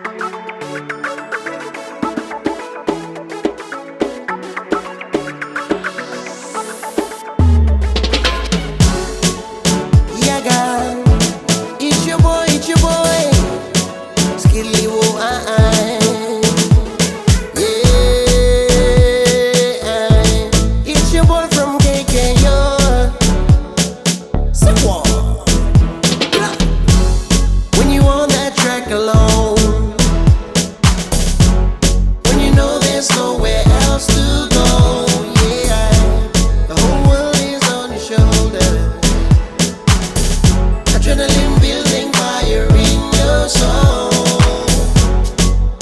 Yeah, girl, it's your boy, Skilly Woo, yeah, it's your boy from K.K.U. Say what? When you on that track alone, when you know there's nowhere else to go, yeah, the whole world is on your shoulder. Adrenaline building fire in your soul.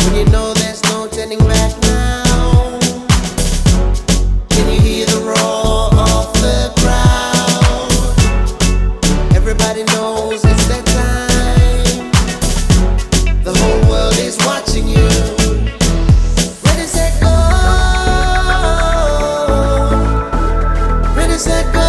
When you know there's no turning back now, can you hear the roar of the crowd? Everybody knows it's that time. The whole world is watching you. Ready, set, go. Ready, set, go.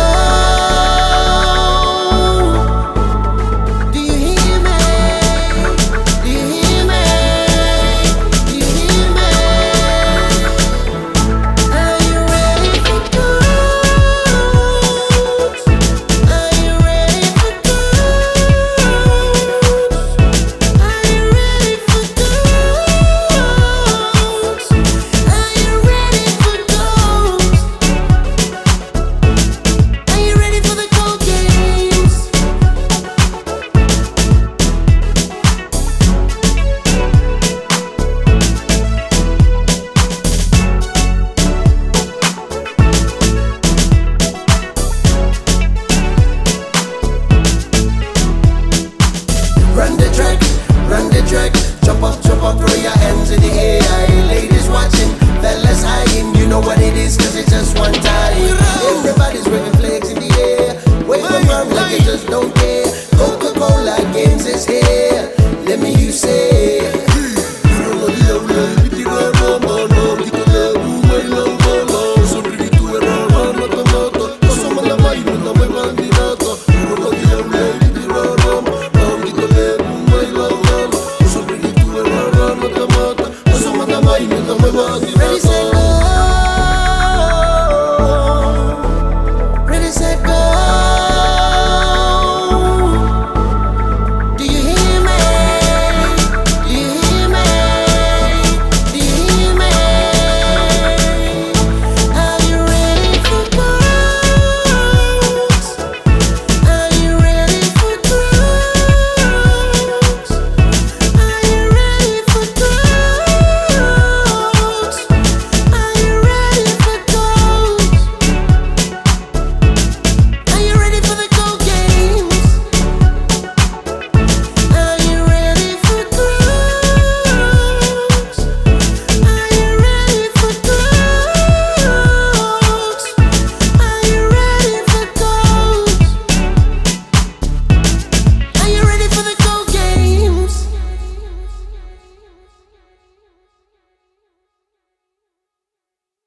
Run the track, jump up to